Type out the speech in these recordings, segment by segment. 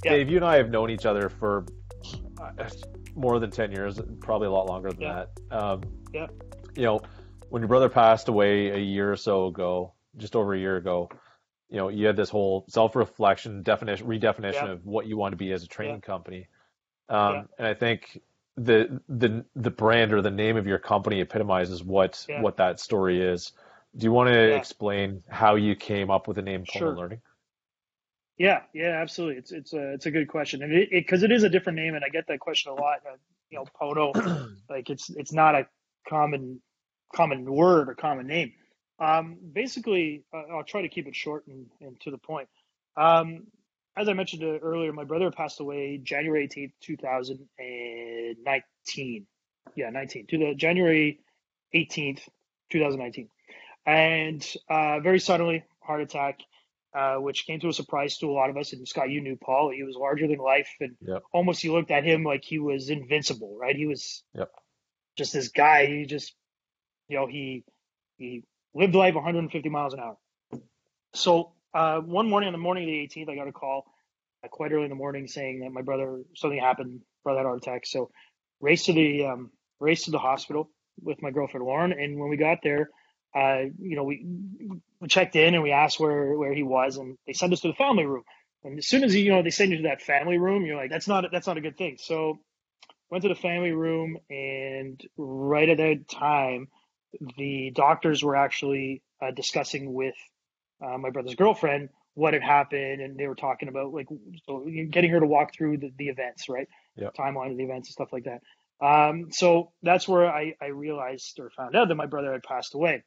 Yeah. Dave, you and I have known each other for more than 10 years, probably a lot longer than Yeah. that. Yeah. You know, when your brother passed away a year or so ago, just over a year ago, you had this whole self-reflection, definition, redefinition Yeah. of what you want to be as a Yeah. training company. Yeah. And I think the brand or the name of your company epitomizes Yeah. what that story is. Do you want to Yeah. explain how you came up with the name Pono Sure. Learning? Yeah. Yeah. Absolutely. It's a good question, and because it is a different name, and I get that question a lot. Pono, like it's not a common word or common name. Basically, I'll try to keep it short and to the point. Um, as I mentioned earlier, my brother passed away January 18th, 2019. Yeah, 19 to the January 18th, 2019, and very suddenly, heart attack, which came to a surprise to a lot of us. And Scott, you knew Paul; he was larger than life, and Yep. almost you looked at him like he was invincible, right? He was Yep. just this guy. He just, he lived life 150 miles an hour. So one morning, on the morning of the 18th, I got a call quite early in the morning saying that my brother, something happened, brother had a heart attack. So raced to the raced to the hospital with my girlfriend Lauren, and when we got there, we checked in and we asked where he was, and they sent us to the family room. And as soon as they send you to that family room, you're like, that's not a good thing. So went to the family room, and right at that time, the doctors were actually discussing with my brother's girlfriend what had happened, and they were talking about like so getting her to walk through the events, right? Yep. Timeline of the events and stuff like that. So that's where I realized or found out that my brother had passed away.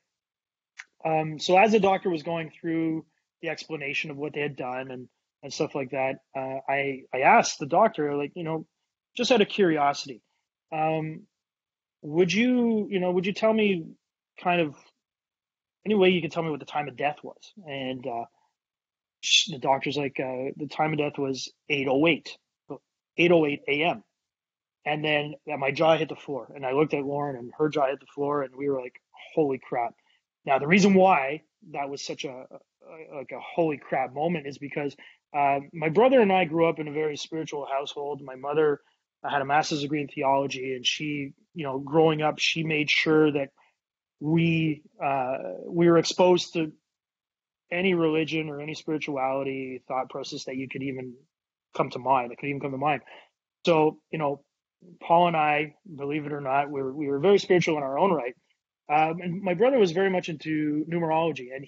So as the doctor was going through the explanation of what they had done and stuff like that, I asked the doctor, like, just out of curiosity, um, would you tell me kind of any way you could tell me what the time of death was? And the doctor's like, the time of death was 8:08, 8:08 a.m. And then my jaw hit the floor, and I looked at Lauren, and her jaw hit the floor, and we were like, "Holy crap!" Now, the reason why that was such a holy crap moment is because my brother and I grew up in a very spiritual household. My mother had a master's degree in theology, and she, growing up, she made sure that we were exposed to any religion or any spirituality thought process that you could even come to mind. That could even come to mind. So, Paul and I, believe it or not, we were very spiritual in our own right. And my brother was very much into numerology, and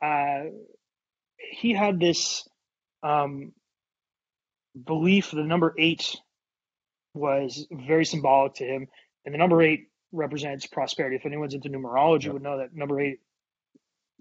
uh, he had this um, belief the number eight was very symbolic to him, and the number eight represents prosperity. If anyone's into numerology, Yep. would know that number eight,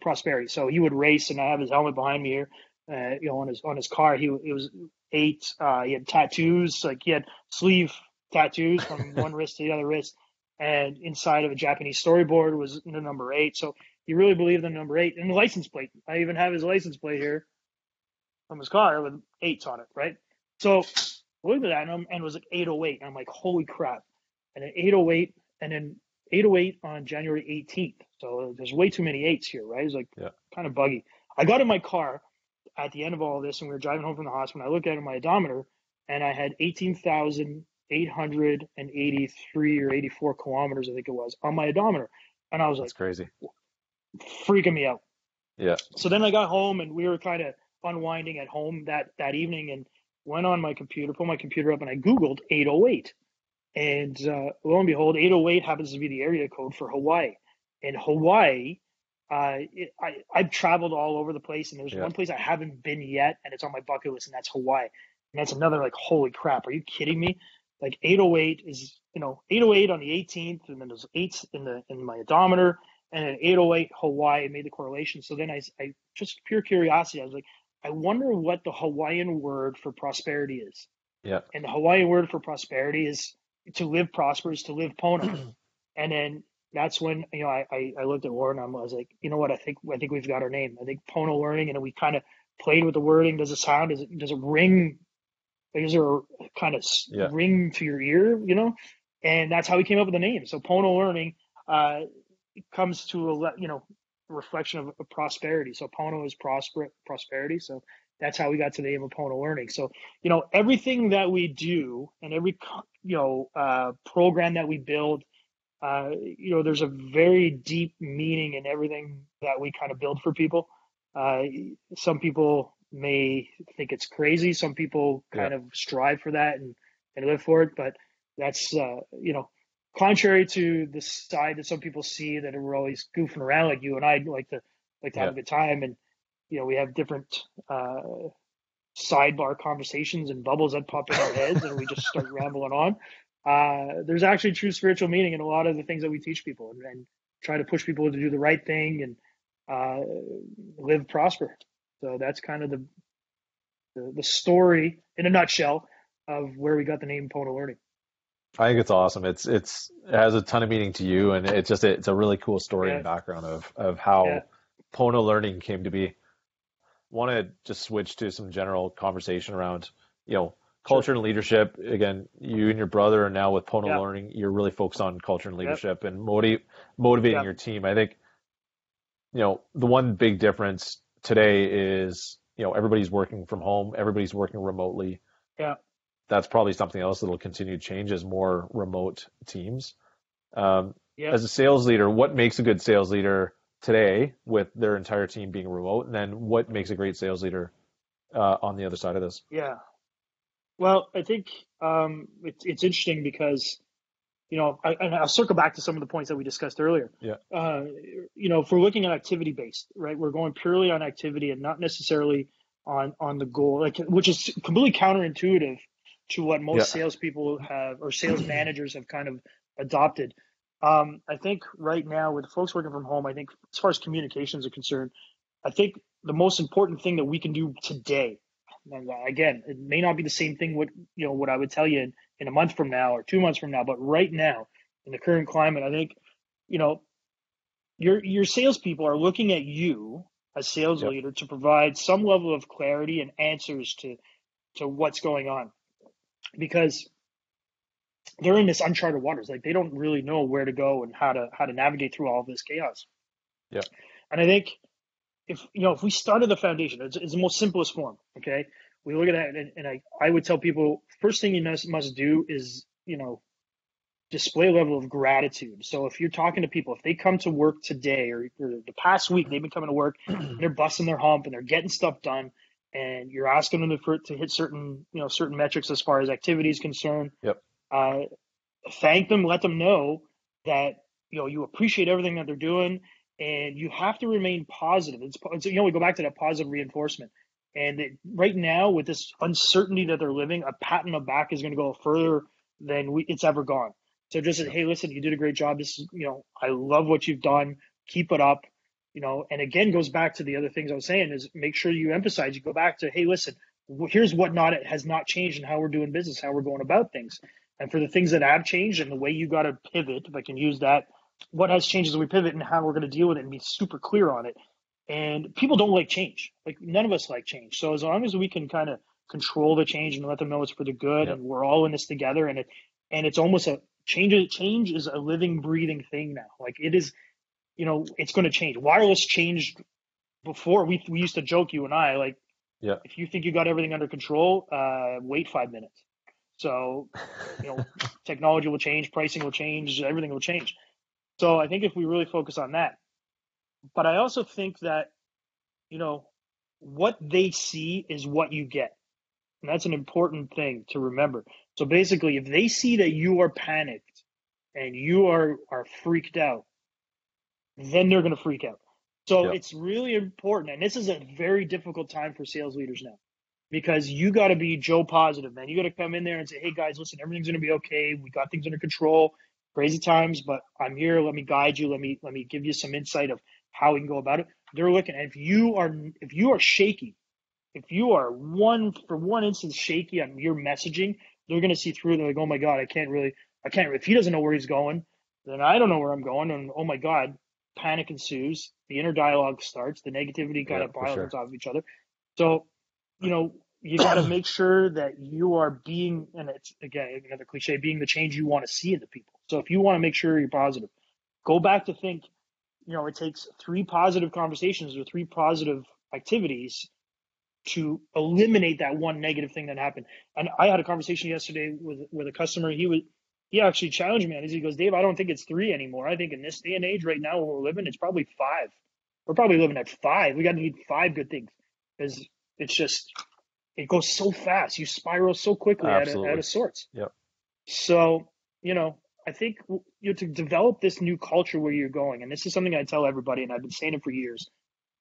prosperity. So he would race, and I have his helmet behind me here. On his car, he it was eight. He had tattoos, like he had sleeve tattoos from one wrist to the other wrist, and inside of a Japanese storyboard was the number eight. So he really believed in number eight, and the license plate. I even have his license plate here from his car with eights on it, right? So I looked at that and it was like 8:08, and I'm like, holy crap! And then 8:08, and then 8:08 on January 18th. So there's way too many eights here, right? It's like Yeah. kind of buggy. I got in my car at the end of all of this, and we were driving home from the hospital. I looked at my odometer, and I had 18,883 or 84 kilometers, I think it was, on my odometer. And I was That's like, crazy. freaking me out. Yeah. So then I got home, and we were kind of unwinding at home that evening, and went on my computer, pulled my computer up, and I Googled 8:08. And lo and behold, 8:08 happens to be the area code for Hawaii. And Hawaii, I've traveled all over the place, and there's Yeah. one place I haven't been yet, and it's on my bucket list, and that's Hawaii. And that's another like, holy crap, are you kidding me? Like 8:08 is 8:08 on the 18th, and then there's eights in my odometer, and then 8:08 Hawaii made the correlation. So then I just pure curiosity, I was like, I wonder what the Hawaiian word for prosperity is. Yeah. And the Hawaiian word for prosperity is to live prosperous, to live Pono. And then that's when I looked at Lauren, and I was like, you know what, I think we've got our name. I think Pono Learning, and we kind of played with the wording. Does it sound? Does it ring? Like, is there a kind of Yeah. ring to your ear? And that's how we came up with the name. So Pono Learning comes to reflection of prosperity. So PONO is prosperity. So that's how we got to the name of PONO Learning. So, everything that we do and every, program that we build, there's a very deep meaning in everything that we kind of build for people. Some people may think it's crazy. Some people kind of strive for that and live for it. But that's, contrary to the side that some people see that we're always goofing around, like you and I like to have a good time. And, we have different sidebar conversations and bubbles that pop in our heads and we just start rambling on. There's actually true spiritual meaning in a lot of the things that we teach people and try to push people to do the right thing and live prosper. So that's kind of the story in a nutshell of where we got the name PONO Learning. I think it's awesome. It has a ton of meaning to you, and it's a really cool story and background of how PONO Learning came to be. Want to just switch to some general conversation around, culture and leadership. Again, you and your brother are now with PONO Learning. You're really focused on culture and leadership and motivating your team. I think, the one big difference today is, everybody's working from home. Everybody's working remotely. Yeah. That's probably something else that'll continue to change as more remote teams. As a sales leader, what makes a good sales leader today with their entire team being remote? And then what makes a great sales leader on the other side of this? Yeah. Well, I think it's interesting because, and I'll circle back to some of the points that we discussed earlier. Yeah. If we're looking at activity based, right, we're going purely on activity and not necessarily on the goal, which is completely counterintuitive to what most salespeople have or sales managers have kind of adopted. I think right now with folks working from home, I think as far as communications are concerned, I think the most important thing that we can do today, and again, it may not be the same thing what I would tell you in a month from now or 2 months from now, but right now in the current climate, I think, your salespeople are looking at you as sales leader to provide some level of clarity and answers to what's going on, because they're in this uncharted waters. Like they don't really know where to go and how to navigate through all of this chaos. Yeah. And I think if we started the foundation, it's the most simplest form. Okay. We look at that and I would tell people, first thing you must do is, display a level of gratitude. So if you're talking to people, if they come to work today or the past week, they've been coming to work and they're busting their hump and they're getting stuff done, and you're asking them to hit certain metrics as far as activity is concerned. Yep. Thank them, let them know that, you appreciate everything that they're doing, and you have to remain positive. It's we go back to that positive reinforcement. And right now with this uncertainty that they're living, a pat on the back is going to go further than it's ever gone. So just say, hey, listen, you did a great job. This is, I love what you've done. Keep it up. And again, goes back to the other things I was saying is make sure you emphasize, you go back to, hey, listen, here's what has not changed in how we're doing business, how we're going about things. And for the things that have changed and the way you got to pivot, if I can use that, what has changed as we pivot and how we're going to deal with it and be super clear on it. And people don't like change. Like none of us like change. So as long as we can kind of control the change and let them know it's for the good and we're all in this together, and it's almost a change is a living, breathing thing now. Like it is, it's going to change. Wireless changed before. We used to joke, you and I, like, if you think you got everything under control, wait 5 minutes. So, technology will change, pricing will change, everything will change. So I think if we really focus on that, but I also think that, what they see is what you get. And that's an important thing to remember. So basically, if they see that you are panicked and you are freaked out, then they're going to freak out. So it's really important. And this is a very difficult time for sales leaders now, because you got to be Joe positive, man. You got to come in there and say, hey guys, listen, everything's going to be okay. We got things under control. Crazy times, but I'm here. Let me guide you. Let me give you some insight of how we can go about it. They're looking. If you are shaky, if you are for one instance shaky on your messaging, they're going to see through it. They're like, oh my God, I can't. If he doesn't know where he's going, then I don't know where I'm going. And oh my God, panic ensues. The inner dialogue starts. The negativity kind of piles off of each other. So, you got to make sure that you are being, and it's again another cliche, being the change you want to see in the people. So if you want to make sure you're positive, go back to think, it takes 3 positive conversations or 3 positive activities to eliminate that one negative thing that happened. And I had a conversation yesterday with a customer. He actually challenged me on this. He goes, Dave, I don't think it's 3 anymore. I think in this day and age right now where we're living, it's probably 5. We're probably living at 5. We got to need 5 good things, because it's just, it goes so fast. You spiral so quickly out of sorts. Yep. So, I think to develop this new culture where you're going, and this is something I tell everybody, and I've been saying it for years.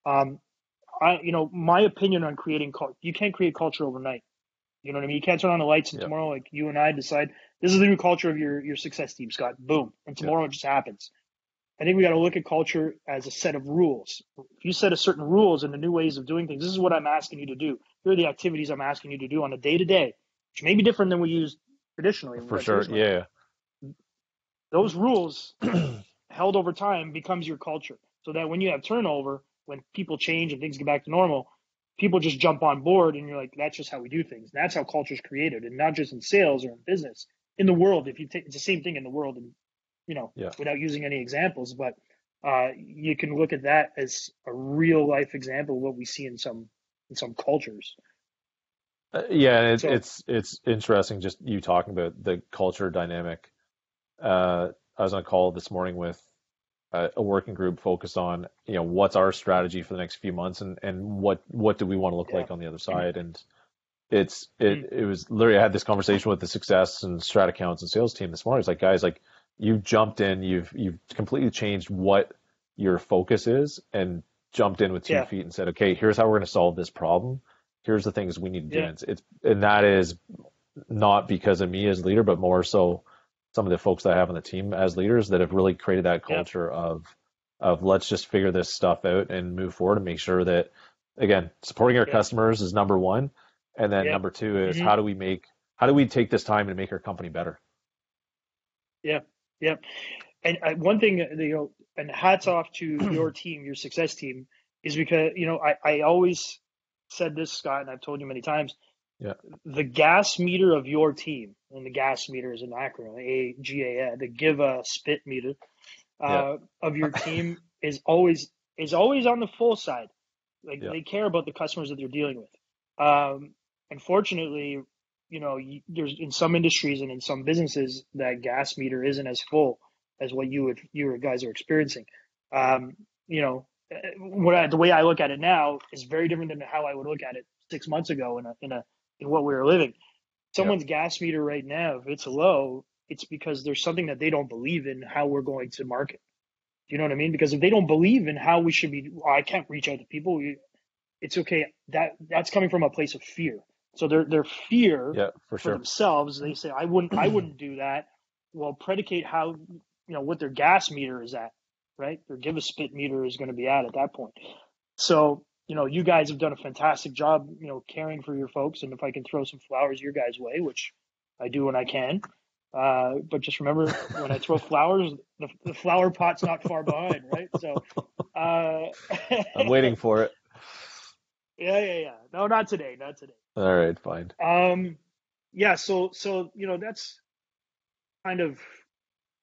My opinion on creating culture, you can't create culture overnight. You know what I mean? You can't turn on the lights and tomorrow, like you and I decide this is the new culture of your success team, Scott. Boom. And tomorrow it just happens. I think we got to look at culture as a set of rules. If you set a certain rules and the new ways of doing things, this is what I'm asking you to do. Here are the activities I'm asking you to do on a day-to-day, which may be different than we use traditionally. For sure. Yeah. Those rules held over time becomes your culture, so that when you have turnover, when people change and things get back to normal, people just jump on board and you're like, that's just how we do things. That's how culture is created, and not just in sales or in business, in the world. If you take, it's the same thing in the world, and without using any examples, but you can look at that as a real life example of what we see in some cultures. It's interesting just you talking about the culture dynamic. I was on a call this morning with a working group focused on, what's our strategy for the next few months, and what do we want to look like on the other side. And it was literally, I had this conversation with the success and strat accounts and sales team this morning. It's like, guys, like, you've jumped in, you've completely changed what your focus is, and jumped in with 2 feet and said, okay, here's how we're going to solve this problem. Here's the things we need to do. And that is not because of me as leader, but more so some of the folks that I have on the team as leaders that have really created that culture of let's just figure this stuff out and move forward, and make sure that, again, supporting our customers is number 1. And then number 2 is how do we take this time and make our company better? Yeah. Yeah. And one thing, and hats off to your team, your success team, is because, I always said this, Scott, and I've told you many times, the gas meter of your team, and the gas meter is an acronym, AGA, the give a spit meter of your team is always on the full side. Like they care about the customers that they're dealing with. Unfortunately, there's in some industries and in some businesses that gas meter isn't as full as what you guys are experiencing. The way I look at it now is very different than how I would look at it 6 months ago in what we were living. Someone's gas meter right now, if it's low, it's because there's something that they don't believe in how we're going to market. Do you know what I mean? Because if they don't believe in how we should be, I can't reach out to people. It's okay. That's coming from a place of fear. So their fear for themselves, they say, I wouldn't do that. Well, predicate how, what their gas meter is at, right? Their give a spit meter is going to be at that point. So, you guys have done a fantastic job, caring for your folks. And if I can throw some flowers your guys' way, which I do when I can, but just remember, when I throw flowers, the flower pot's not far behind, right? So I'm waiting for it. Yeah. No, not today. All right, fine. So that's kind of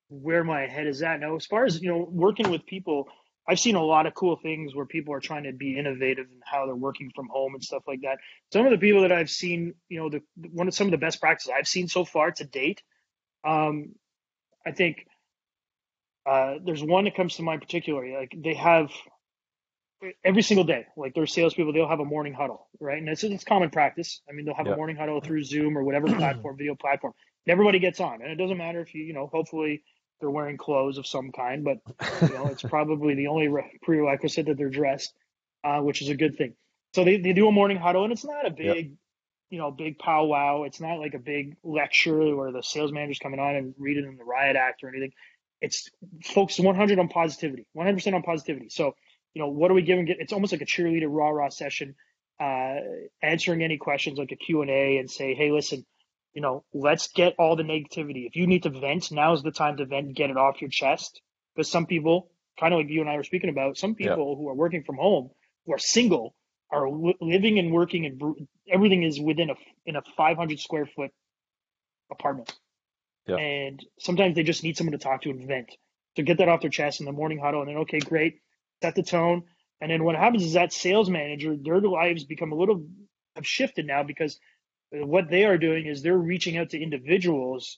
where my head is at now. As far as, working with people, I've seen a lot of cool things where people are trying to be innovative in how they're working from home and stuff like that. Some of the people that I've seen, some of the best practices I've seen so far to date, I think there's one that comes to mind particularly. Like, they have every single day, like their salespeople, they'll have a morning huddle, right? And it's common practice. I mean, they'll have a morning huddle through Zoom or whatever video platform. And everybody gets on, and it doesn't matter if hopefully they're wearing clothes of some kind, but it's probably the only prerequisite that they're dressed, which is a good thing. So they do a morning huddle, and it's not a big, big powwow. It's not like a big lecture where the sales manager's coming on and reading them the riot act or anything. It's focused 100% on positivity. So, what are we giving? It's almost like a cheerleader rah-rah session, answering any questions like a Q&A, and say, hey, listen, let's get all the negativity. If you need to vent, now's the time to vent and get it off your chest. Because some people, kind of like you and I were speaking about, some people who are working from home, who are single, are living and working, and everything is within a 500 square foot apartment. And sometimes they just need someone to talk to and vent. to get that off their chest in the morning huddle. And then, okay, great, set the tone. And then what happens is that sales manager, their lives become have shifted now, because what they are doing is they're reaching out to individuals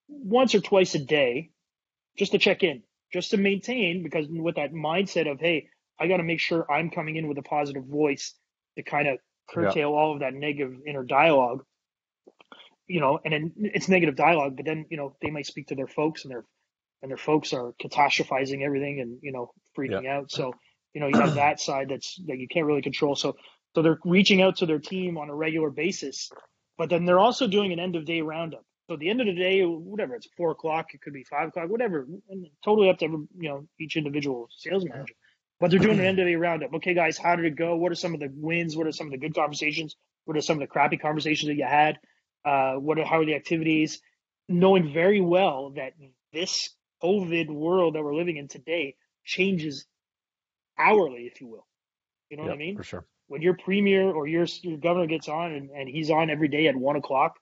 once or twice a day just to check in, just to maintain, because with that mindset of, hey, I got to make sure I'm coming in with a positive voice to kind of curtail all of that negative inner dialogue, and then it's negative dialogue, but then, they might speak to their folks, and their folks are catastrophizing everything and, freaking out. So, you have that side that you can't really control. So they're reaching out to their team on a regular basis, but then they're also doing an end of day roundup. So at the end of the day, whatever, it's 4:00, it could be 5:00, whatever, and totally up to, each individual sales manager. But they're doing an end of day roundup. Okay, guys, how did it go? What are some of the wins? What are some of the good conversations? What are some of the crappy conversations that you had? How are the activities? Knowing very well that this COVID world that we're living in today changes hourly, if you will. You know what I mean? For sure. When your premier or your governor gets on and he's on every day at 1:00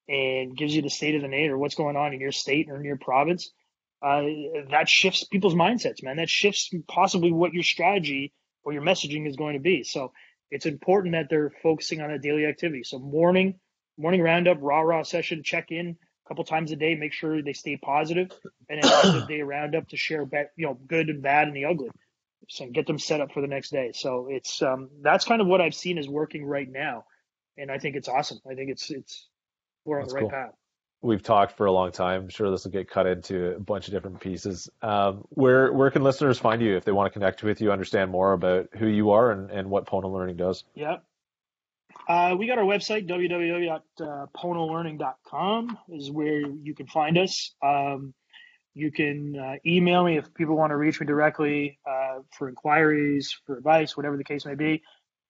and gives you the state of the nation or what's going on in your state or in your province, that shifts people's mindsets, man. That shifts possibly what your strategy or your messaging is going to be. So it's important that they're focusing on a daily activity. So morning roundup, rah session, check in a couple times a day, make sure they stay positive, and then end of day roundup to share, good and bad and the ugly. So get them set up for the next day. So it's that's kind of what I've seen is working right now, and I think it's awesome. I think it's we're on the right path. We've talked for a long time. I'm sure this will get cut into a bunch of different pieces. Where can listeners find you if they want to connect with you, understand more about who you are and what PONO Learning does? Yeah. We got our website, www.ponolearning.com is where you can find us. You can email me if people want to reach me directly for inquiries, for advice, whatever the case may be.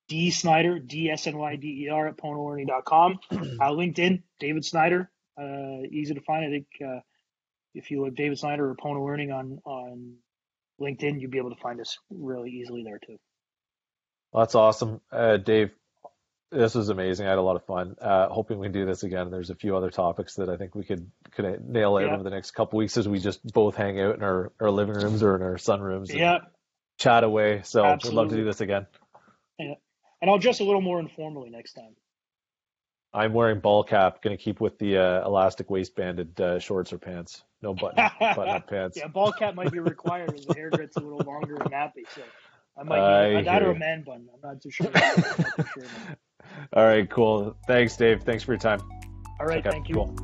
D Snyder, DSNYDER at ponolearning.com. LinkedIn, David Snyder. Easy to find. I think if you look David Snyder or PONO Learning on LinkedIn, you'll be able to find us really easily there too. Well, that's awesome. Dave, this was amazing. I had a lot of fun. Hoping we can do this again. There's a few other topics that I think we could nail out over the next couple of weeks as we just both hang out in our living rooms or in our sunrooms and chat away. So We'd love to do this again. Yeah. And I'll dress a little more informally next time. I'm wearing ball cap. Going to keep with the elastic waistbanded shorts or pants. No button-up pants. Yeah, ball cap might be required as the hair gets a little longer and nappy. So I might need that or a man bun. I'm not too sure. All right, cool. Thanks, Dave. Thanks for your time. All right, thank you. Cool.